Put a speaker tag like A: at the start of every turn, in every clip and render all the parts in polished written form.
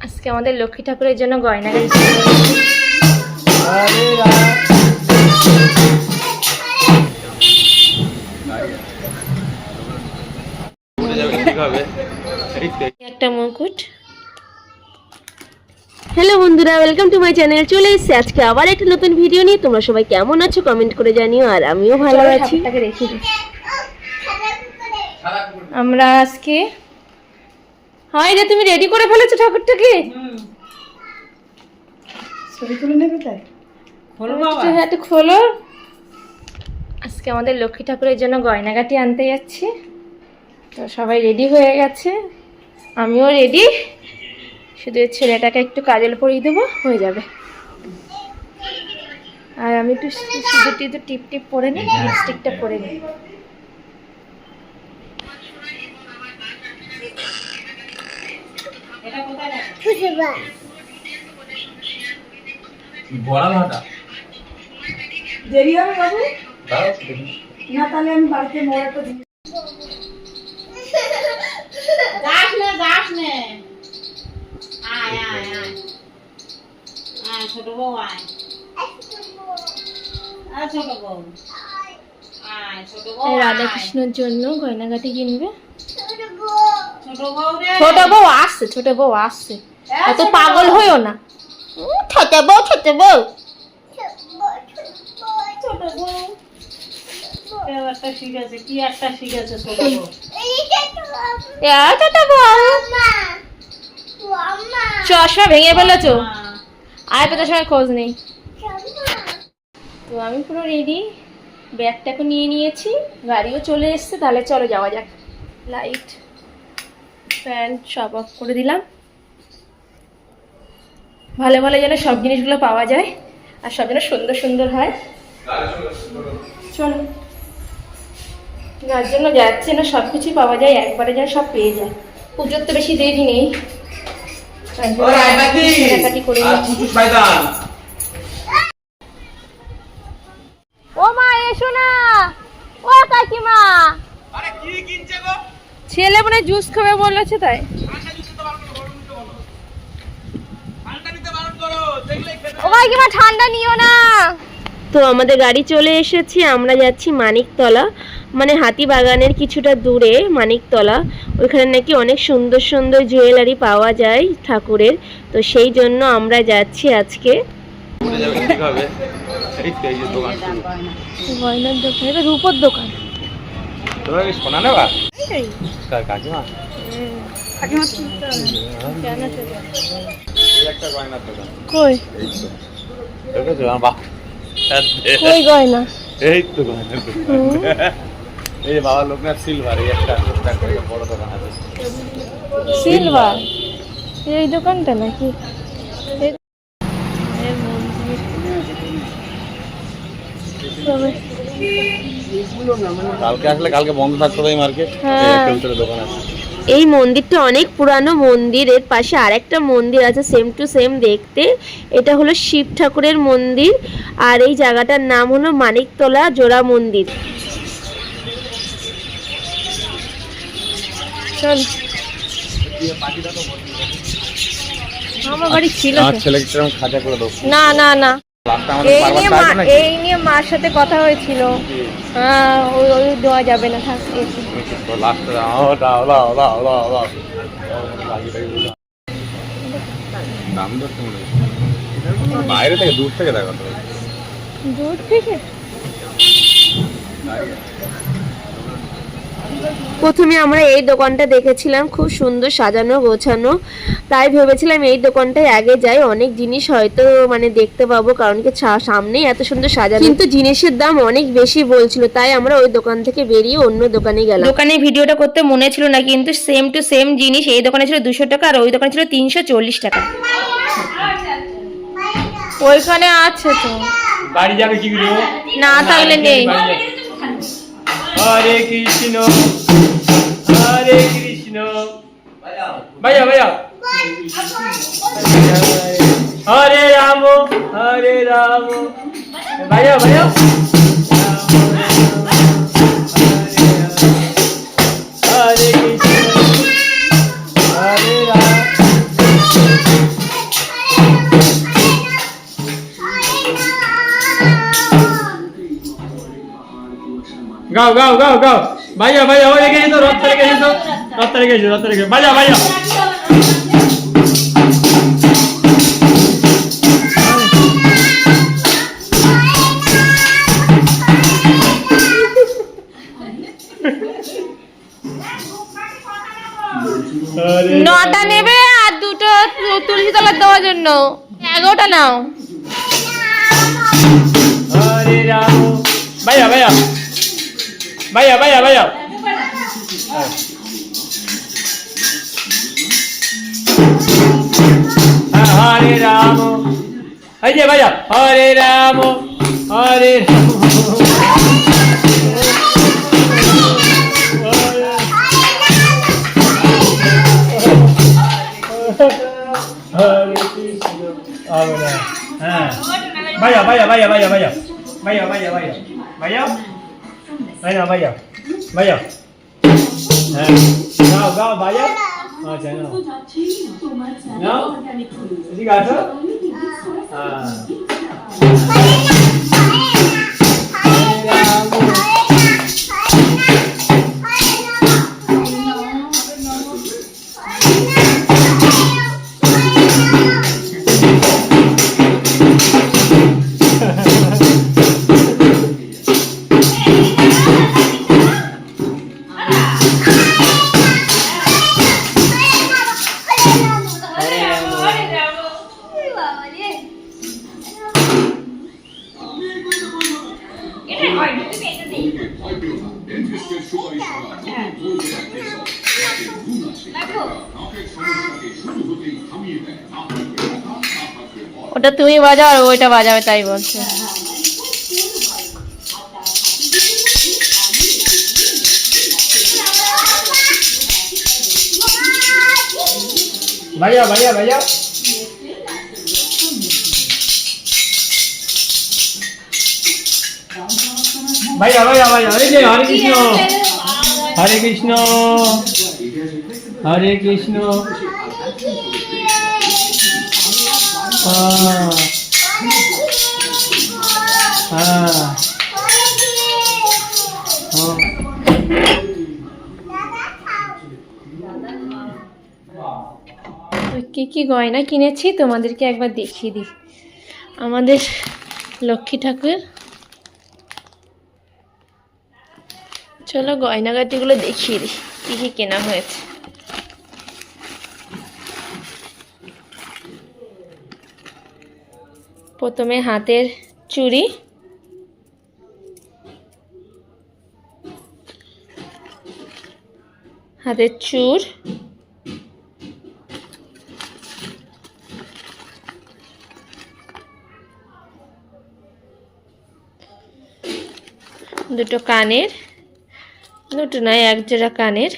A: আজকে আমাদের লক্ষ্মী ঠাকুরের জন্য গয়না গাইছি। একটা মুকুট। হ্যালো বন্ধুরা, ওয়েলকাম টু মাই চ্যানেল। চলে এসেছি আজকে আবার একটা নতুন ভিডিও নিয়ে। তোমরা সবাই কেমন আছো কমেন্ট করে জানিও, আর আমিও ভালো আছি। আমরা আজকে হয় রে, তুমি রেডি করে ফেলেছো ঠাকুরটাকে?
B: ছবি তুলে নেবে তাই? খোলো বাবা,
A: হ্যাঁ একটু খোলো। আজকে আমাদের লক্ষ্মী ঠাকুরের জন্য গয়নাগাটি আনতে যাচ্ছি, তো সবাই রেডি হয়ে গেছে, আমিও রেডি। শুধু ছেলেটাকে একটু কাজল পরিয়ে দেবো, হয়ে যাবে। আর আমি একটু শুধু টিপ টিপ পরে নিই, লিপস্টিকটা পরে নিই।
B: দেরি হবে বাবু? না তাহলে আমি বাড়িতে মোড় একটা দিই। যাস নে আয় আয় আয় আয় ছোট বউ আয়। ছোট বউ আয়, ছোট বউ।
A: রাধাকৃষ্ণের জন্য গয়নাগাটি কিনবে।
B: ছোট বউ
A: আসছে, ছোট বউ আসছে, এত পাগল হইও না। ছোট বউ ছোট বউ
B: ছোট বউ একটা শিখেছে, কি একটা শিখেছে ছোট বউ।
A: ছোট বউ চশমা ভেঙে ফেলেছো, আর পেতে সময় খোঁজ নেই। তো আমি পুরো রেডি, ব্যাগটাকে নিয়ে নিয়েছি, গাড়িও চলে এসছে। তাহলে চলো যাওয়া যাক। লাইট ফ্যান সব অফ করে দিলাম। ভালো ভালো যেন সব জিনিসগুলো পাওয়া যায়, আর সব যেন সুন্দর সুন্দর হয়। চলো, যার জন্য যাচ্ছে না, সব কিছুই পাওয়া যায় একবারে, যেন সব পেয়ে যায়। পুজোর তো বেশি দেরি নেই, কেনাকাটি করে নিচ্ছি। ও মা এসো না, ও কাকিমা। আরে কি কিনছে গো? ছেলে মনে জুস খাবে বলেছে, তাই ও কাকিমা ঠান্ডা নিও না। তো আমাদের গাড়ি চলে এসেছে, আমরা যাচ্ছি মানিকতলা, মানে হাতিবাগানের কিছুটা দূরে মানিকতলা। ওইখানে নাকি অনেক সুন্দর সুন্দর জুয়েলারি পাওয়া যায় ঠাকুরের, তো সেই জন্য আমরা যাচ্ছি আজকে। গয়নার দোকান, এটা রূপোর দোকান।
C: সোনা নেবা কাকিমা?
A: কই কই গয়না?
C: এই তো গয়না, এই বাবা লোকনাথ সিলভার, এই একটা বড় দোকান আছে
A: সিলভার। এই দোকানটা নাকি?
C: কালকে আসলে, কালকে বন্ধ থাকতো এই মার্কেট, দোকান আছে।
A: এই মন্দিরটা অনেক পুরানো মন্দির, এর পাশে আরেকটা মন্দির আছে সেম টু সেম দেখতে। এটা হলো শিব ঠাকুরের মন্দির, আর এই জায়গাটার নাম হলো মানিকতলা জোড়া মন্দির। চল, আমার বাড়ি ছিল না না না, এই নিয়ে মার সাথে কথা হয়েছিল। হ্যাঁ, ওই দেওয়া যাবে না, থাক।
C: বাইরে থেকে, দূর থেকে দেখো,
A: দূর থেকে। প্রথমে আমরা এই দোকানটা দেখেছিলাম, খুব সুন্দর সাজানো গোছানো, তাই ভেবেছিলাম এই দোকানটায় আগে যাই, অনেক জিনিস হয়তো মানে দেখতে পাবো, কারণ কি সামনেই এত সুন্দর সাজানো। কিন্তু জিনিসের দাম অনেক বেশি বলছিল, তাই আমরা ওই দোকান থেকে বেরিয়ে অন্য দোকানে গেলাম। দোকানে ভিডিওটা করতে মনে ছিল না, কিন্তু সেম টু সেম জিনিস এই দোকানে ছিল 200 টাকা, আর ওই দোকানে ছিল 340 টাকা। ওইখানে আছে তো,
C: বাড়ি যাবে কি
A: না থাকলে নেই।
C: হরে কৃষ্ণ হরে কৃষ্ণ, ভাইয়া ভাইয়া, হরে রাম ভাইয়া ভাইয়া, হরে কৃষ্ণ হরে রাম
D: গাও গাও গাও গাও ভাইয়া ভাইয়া ওই রেখে তো রথ রেখে তো রথ রেখে ভাইয়া ভাইয়া
A: নটা নেবে আর দুটো তুলসী তলার দেওয়ার জন্য 11টা নাও।
D: হরে রাম ভাইয়া ভাইয়া ভাইয়া ভাইয়া ভাইয়া হরে রাম এই যে ভাইয়া হরে রাম হরে হরে কৃষ্ণ হ্যাঁ ভাইয়া ভাইয়া ভাইয়া ভাইয়া ভাইয়া ভাইয়া ভাইয়া ভাইয়া ভাইয়া ভাইয়া ভাইয়া ভাইয়া হ্যাঁ গাও গাও ভাইয়া আচ্ছা নাও নাও ঠিক আছে হ্যাঁ
A: ওটা তুমি বাজাও আর ওইটা বাজাবে তাই বলছে।
D: भैया भैया भैया भैया भैया भैया हरे जय हरे कृष्ण हरे कृष्ण हरे कृष्ण हाँ हाँ
A: কি কি গয়না কিনেছি তোমাদেরকে একবার দেখিয়ে দিই। আমাদের লক্ষ্মী ঠাকুর, চলো গয়নাগাটিগুলো দেখিয়ে দিই কি কি কেনা হয়েছে। প্রথমে হাতের চুড়ি, হাতের চূড়, দুটো কানের, দুটো নয় এক জোড়া কানের।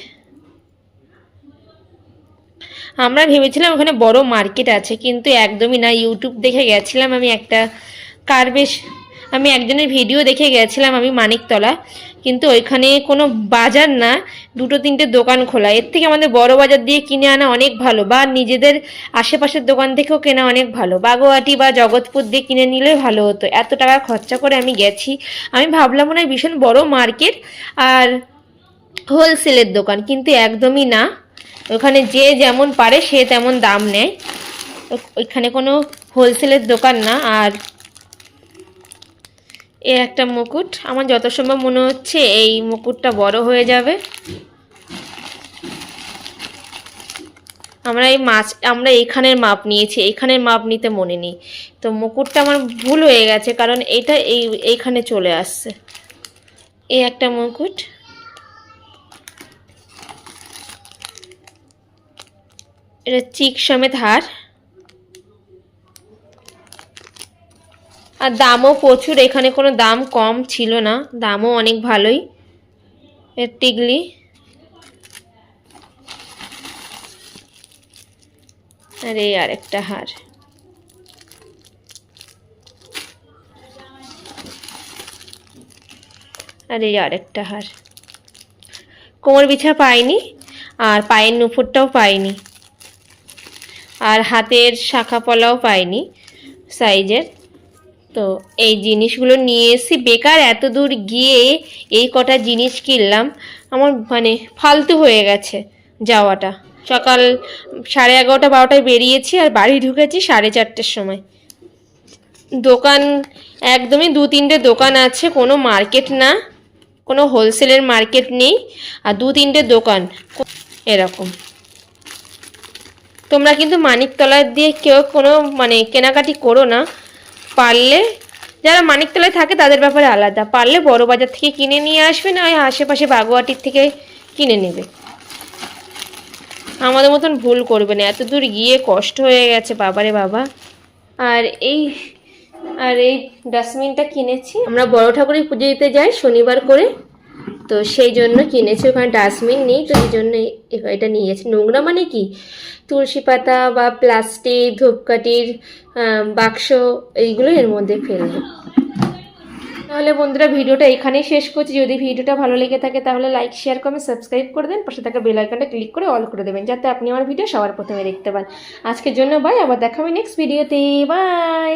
A: আমরা ভেবেছিলাম ওখানে বড় মার্কেট আছে, কিন্তু একদমই না। ইউটিউব দেখে গেছিলাম আমি একটা আমি একজনের ভিডিও দেখে গেছিলাম আমি মানিকতলা, কিন্তু ওইখানে কোনো বাজার না, দুটো তিনটে দোকান খোলা। এর থেকে আমাদের বড় বাজার দিয়ে কিনে আনা অনেক ভালো, বা নিজেদের আশেপাশের দোকান থেকেও কেনা অনেক ভালো। বাগুয়াটি বা জগৎপুর দিয়ে কিনে নিলে ভালো হতো। এত টাকা খরচা করে আমি গেছি, আমি ভাবলাম মনে হয় ভীষণ বড় মার্কেট আর হোলসেলের দোকান, কিন্তু একদমই না। ওখানে যে যেমন পারে সে তেমন দাম নেয়, ওইখানে কোনো হোলসেলের দোকান না। আর এ একটা মুকুট, আমার যত সম্ভব মনে হচ্ছে এই মুকুটটা বড় হয়ে যাবে। আমরা এইখানের মাপ নিয়েছি, এইখানের মাপ নিতে মনে নেই, তো মুকুটটা আমার ভুল হয়ে গেছে, কারণ এটা এইখানে চলে আসছে। এই একটা মুকুট, এটা চিক সমেত হার, আর দামও প্রচুর। এখানে কোনো দাম কম ছিল না, দামও অনেক ভালোই। এর টিকলি, আর এই আরেকটা হার। আর এই আরেকটা হার। কোমর বিছা পাইনি, আর পায়ের নুপুরটাও পাইনি, আর হাতের শাখা পলাও পাইনি সাইজের। তো এই জিনিসগুলো নিয়ে এসেছি, বেকার এত দূর গিয়ে এই কটা জিনিস কিনলাম, আমার মানে ফালতু হয়ে গেছে যাওয়াটা। সকাল 11:30 12টায় বেরিয়েছি আর বাড়ি ঢুকেছি 4:30টার সময়। দোকান একদমই 2-3টে দোকান আছে, কোনো মার্কেট না, কোনো হোলসেলের মার্কেট নেই, আর 2-3টে দোকান এরকম। তোমরা কিন্তু মানিকতলার দিয়ে কেউ কোনো মানে কেনাকাটি করো না, পারলে যারা মানিকতলায় থাকে তাদের ব্যাপারে আলাদা, পারলে বড় বাজার থেকে কিনে নিয়ে আসবে, না আশেপাশে বাগুয়াটির থেকে কিনে নেবে। আমাদের মতন ভুল করবে না, এত দূর গিয়ে কষ্ট হয়ে গেছে বাবারে বাবা। আর এই ডাস্টবিনটা কিনেছি, আমরা বড় ঠাকুরের পুজো দিতে যাই শনিবার করে, তো সেই জন্য কিনেছি। ওখানে ডাস্টবিন নেই, তো এই জন্য এটা নিয়ে গেছি। নোংরা মানে কি, তুলসী পাতা বা প্লাস্টিক, ধূপকাঠির বাক্স, এইগুলো এর মধ্যে ফেলবো। তাহলে বন্ধুরা ভিডিওটা এখানেই শেষ করছি। যদি ভিডিওটা ভালো লেগে থাকে তাহলে লাইক, শেয়ার, কমেন্ট, সাবস্ক্রাইব করে দেন, পাশে থাকা বেল আইকনটা ক্লিক করে অল করে দেবেন, যাতে আপনি আমার ভিডিও সবার প্রথমে দেখতে পান। আজকের জন্য বাই, আবার দেখা হবে নেক্সট ভিডিওতে, বাই।